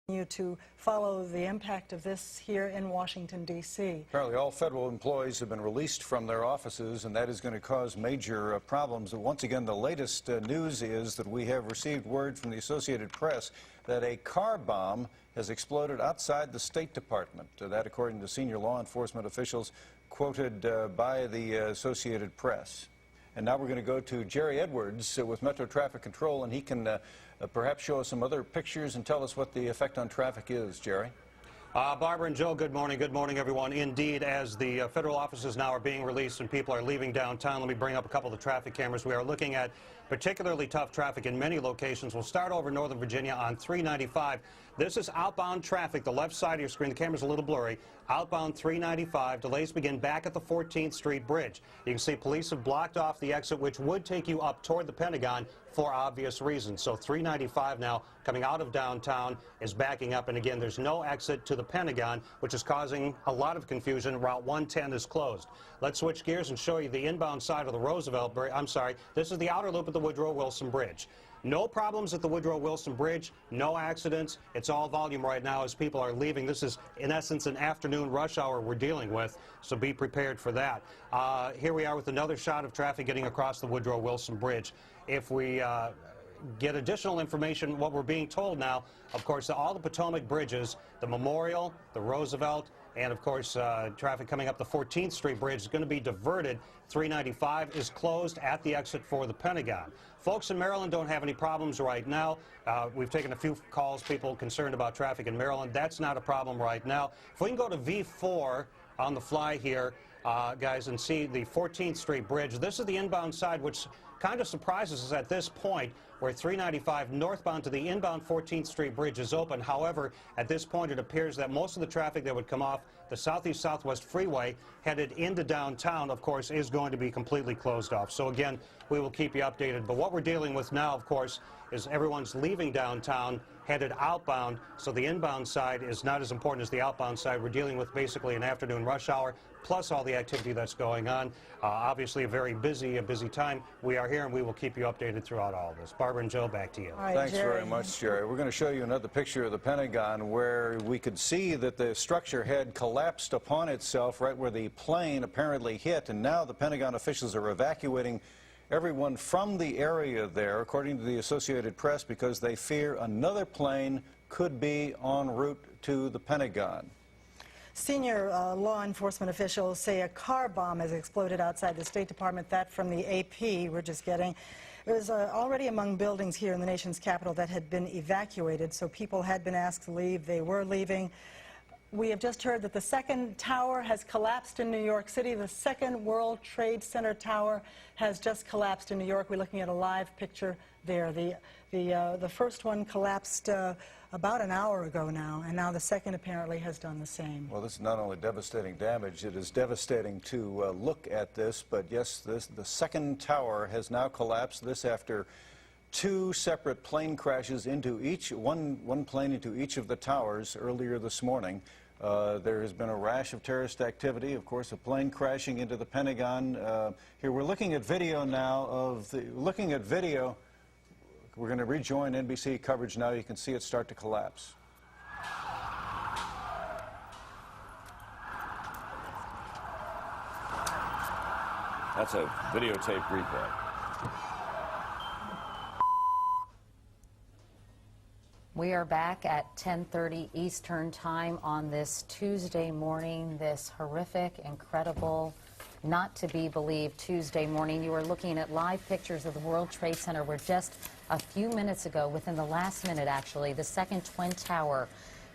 You to follow the impact of this here in Washington, D.C. Apparently all federal employees have been released from their offices, and that is going to cause major problems. Once again, the latest news is that we have received word from the Associated Press that a car bomb has exploded outside the State Department. That, according to senior law enforcement officials quoted by the Associated Press. And now we're going to go to Jerry Edwards with Metro Traffic Control, and he can perhaps show us some other pictures and tell us what the effect on traffic is. Jerry? Barbara and Joe, good morning. Good morning, everyone. Indeed, as the federal offices now are being released and people are leaving downtown, let me bring up a couple of the traffic cameras. We are looking at particularly tough traffic in many locations. We'll start over Northern Virginia on 395. This is outbound traffic. The left side of your screen, the camera's a little blurry. Outbound 395. Delays begin back at the 14th Street Bridge. You can see police have blocked off the exit, which would take you up toward the Pentagon for obvious reasons. So 395 now, coming out of downtown, is backing up. And again, there's no exit to the Pentagon, which is causing a lot of confusion. Route 110 is closed. Let's switch gears and show you the inbound side of the Roosevelt Bridge. I'm sorry, this is the outer loop of the Woodrow Wilson Bridge. No problems at the Woodrow Wilson Bridge, no accidents. It's all volume right now as people are leaving. This is, in essence, an afternoon rush hour we're dealing with, so be prepared for that. Here we are with another shot of traffic getting across the Woodrow Wilson Bridge. If we get additional information, what we're being told now, of course, all the Potomac bridges, the Memorial, the Roosevelt, and of course traffic coming up the 14th Street Bridge is going to be diverted. 395 is closed at the exit for the Pentagon. Folks in Maryland don't have any problems right now. We've taken a few calls, people concerned about traffic in Maryland. That's not a problem right now. If we can go to V4 on the fly here, guys, and see the 14th Street Bridge. This is the inbound side, which kind of surprises us at this point, where 395 northbound to the inbound 14th Street Bridge is open. However, at this point, it appears that most of the traffic that would come off the Southeast-Southwest Freeway headed into downtown, of course, is going to be completely closed off. So again, we will keep you updated. But what we're dealing with now, of course, is everyone's leaving downtown, headed outbound, so the inbound side is not as important as the outbound side. We're dealing with basically an afternoon rush hour, plus all the activity that's going on. Obviously a very busy time. We are here, and we will keep you updated throughout all of this. Barbara and Joe, back to you. All right, Thanks Jerry. very much, Jerry. We're going to show you another picture of the Pentagon where we could see that the structure had collapsed upon itself right where the plane apparently hit, and now the Pentagon officials are evacuating everyone from the area there, according to the Associated Press, because they fear another plane could be en route to the Pentagon. Senior law enforcement officials say a car bomb has exploded outside the State Department. That from the AP we're just getting. It was already among buildings here in the nation's capital that had been evacuated, so people had been asked to leave. They were leaving. We have just heard that the second tower has collapsed in New York City. The second World Trade Center tower has just collapsed in New York. We're looking at a live picture there. The first one collapsed about an hour ago now, and now the second apparently has done the same. Well, this is not only devastating damage, it is devastating to look at this, but yes, the second tower has now collapsed. This after two separate plane crashes into one plane into each of the towers earlier this morning. There has been a rash of terrorist activity, of course, a plane crashing into the Pentagon. Here we're looking at video now We're going to rejoin NBC coverage now. You can see it start to collapse. That's a videotape replay. We are back at 10:30 Eastern Time on this Tuesday morning, this horrific, incredible, not to be believed Tuesday morning. You are looking at live pictures of the World Trade Center where just a few minutes ago, within the last minute actually, the second Twin Tower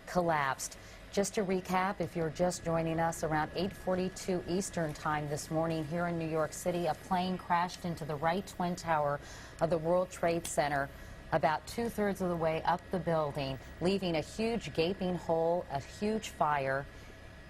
collapsed. Just to recap, if you're just joining us, around 8:42 Eastern Time this morning here in New York City, a plane crashed into the right Twin Tower of the World Trade Center about two-thirds of the way up the building, leaving a huge gaping hole, a huge fire,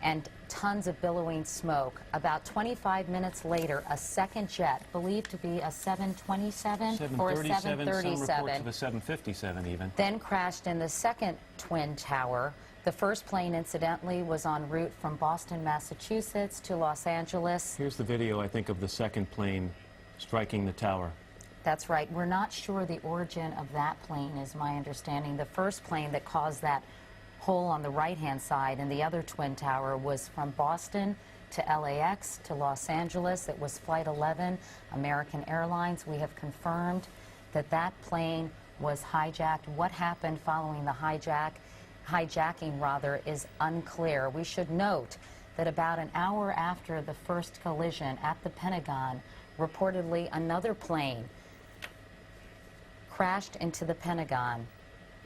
and tons of billowing smoke. About 25 minutes later, a second jet, believed to be a 727 or a 737, some reports of a 757 even, then crashed in the second Twin Tower. The first plane, incidentally, was en route from Boston, Massachusetts to Los Angeles. Here's the video, I think, of the second plane striking the tower. That's right. We're not sure the origin of that plane, is my understanding. The first plane that caused that hole on the right-hand side, and the other twin tower was from Boston to LAX to Los Angeles. It was Flight 11, American Airlines. We have confirmed that that plane was hijacked. What happened following the hijacking is unclear. We should note that about an hour after the first collision at the Pentagon, reportedly another plane crashed into the Pentagon,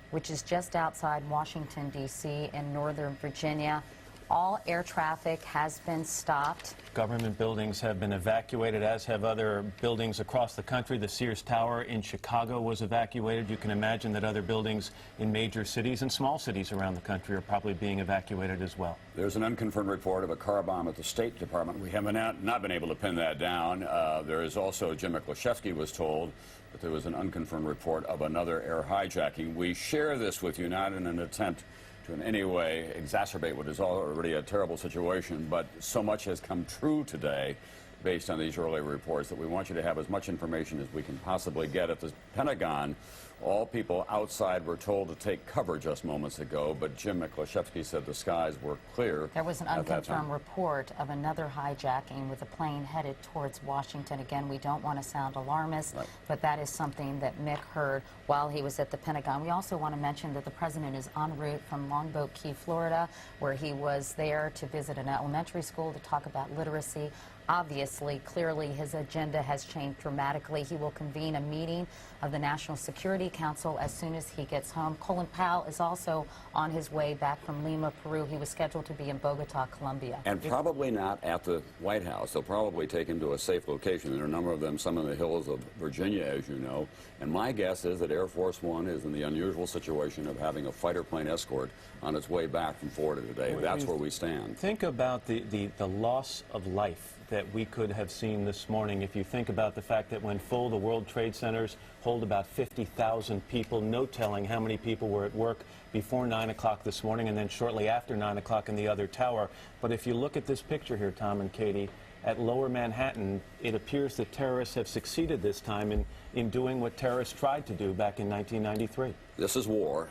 which is just outside Washington, D.C. in Northern Virginia. All air traffic has been stopped. Government buildings have been evacuated, as have other buildings across the country. The Sears Tower in Chicago was evacuated. You can imagine that other buildings in major cities and small cities around the country are probably being evacuated as well. There's an unconfirmed report of a car bomb at the State Department. We have not been able to pin that down. There is also, Jim Miklaszewski was told that there was an unconfirmed report of another air hijacking. We share this with you not in an attempt to in any way exacerbate what is already a terrible situation, but so much has come true today based on these early reports that we want you to have as much information as we can possibly get. At the Pentagon, all people outside were told to take cover just moments ago, but Jim Miklaszewski said the skies were clear. There was an unconfirmed report of another hijacking with a plane headed towards Washington. Again, we don't want to sound alarmist, but that is something that Mick heard while he was at the Pentagon. We also want to mention that the president is en route from Longboat Key, Florida, where he was there to visit an elementary school to talk about literacy. Obviously, clearly, his agenda has changed dramatically. He will convene a meeting of the National Security Council as soon as he gets home. Colin Powell is also on his way back from Lima, Peru. He was scheduled to be in Bogota, Colombia. And probably not at the White House. They'll probably take him to a safe location. There are a number of them, some in the hills of Virginia, as you know. And my guess is that Air Force One is in the unusual situation of having a fighter plane escort on its way back from Florida today. That's where we stand. Think about the loss of life that we could have seen this morning. If you think about the fact that when full, the World Trade Centers hold about 50,000 people, no telling how many people were at work before 9 o'clock this morning and then shortly after 9 o'clock in the other tower. But if you look at this picture here, Tom and Katie, at Lower Manhattan, it appears that terrorists have succeeded this time in doing what terrorists tried to do back in 1993. This is war.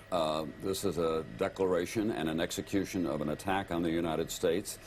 This is a declaration and an execution of an attack on the United States,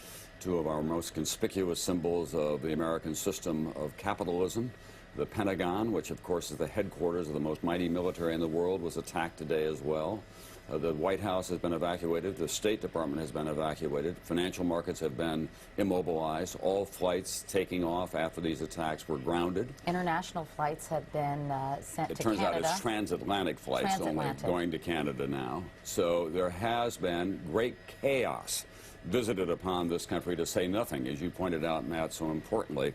two of our most conspicuous symbols of the American system of capitalism. The Pentagon, which of course is the headquarters of the most mighty military in the world, was attacked today as well. The White House has been evacuated. The State Department has been evacuated. Financial markets have been immobilized. All flights taking off after these attacks were grounded. International flights have been sent to Canada. It turns out it's transatlantic flights only going to Canada now. So there has been great chaos visited upon this country, to say nothing, as you pointed out, Matt, so importantly,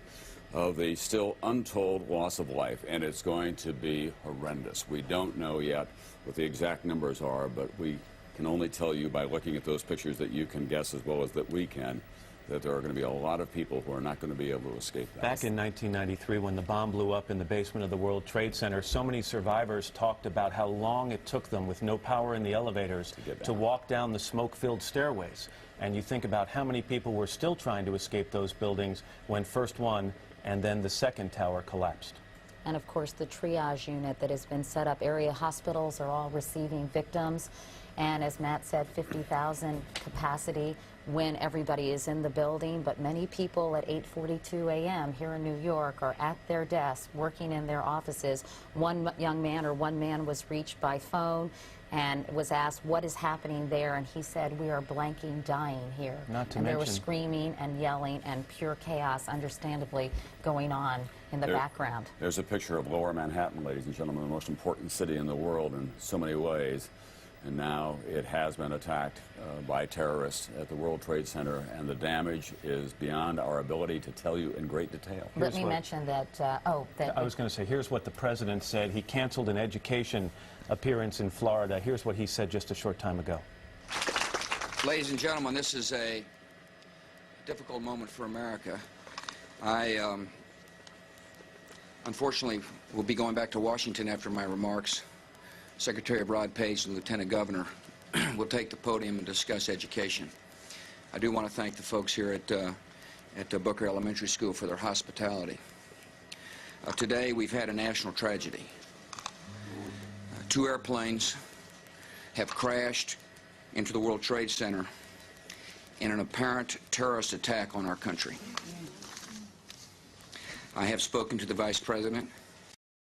of the still untold loss of life, and it's going to be horrendous. We don't know yet what the exact numbers are, but we can only tell you by looking at those pictures that you can guess as well as that we can, that there are going to be a lot of people who are not going to be able to escape that. Back in 1993, when the bomb blew up in the basement of the World Trade Center, so many survivors talked about how long it took them, with no power in the elevators, to walk down the smoke-filled stairways. And you think about how many people were still trying to escape those buildings when first one and then the second tower collapsed. And of course, the triage unit that has been set up. Area hospitals are all receiving victims. And as Matt said, 50,000 capacity when everybody is in the building. But many people at 8:42 a.m. here in New York are at their desks, working in their offices. One young man or one man was reached by phone and was asked, what is happening there? And he said, we are blanking dying here. And there was screaming and yelling and pure chaos, understandably, going on in the background. There's a picture of Lower Manhattan, ladies and gentlemen, the most important city in the world in so many ways. And now it has been attacked by terrorists at the World Trade Center, and the damage is beyond our ability to tell you in great detail. Let me mention that, I was going to say, here's what the president said. He canceled an education appearance in Florida. Here's what he said just a short time ago. Ladies and gentlemen, this is a difficult moment for America. I, unfortunately, will be going back to Washington after my remarks. Secretary Rod Pace and Lieutenant Governor will take the podium and discuss education. I do want to thank the folks here at Booker Elementary School for their hospitality. Today, we've had a national tragedy. Two airplanes have crashed into the World Trade Center in an apparent terrorist attack on our country. I have spoken to the Vice President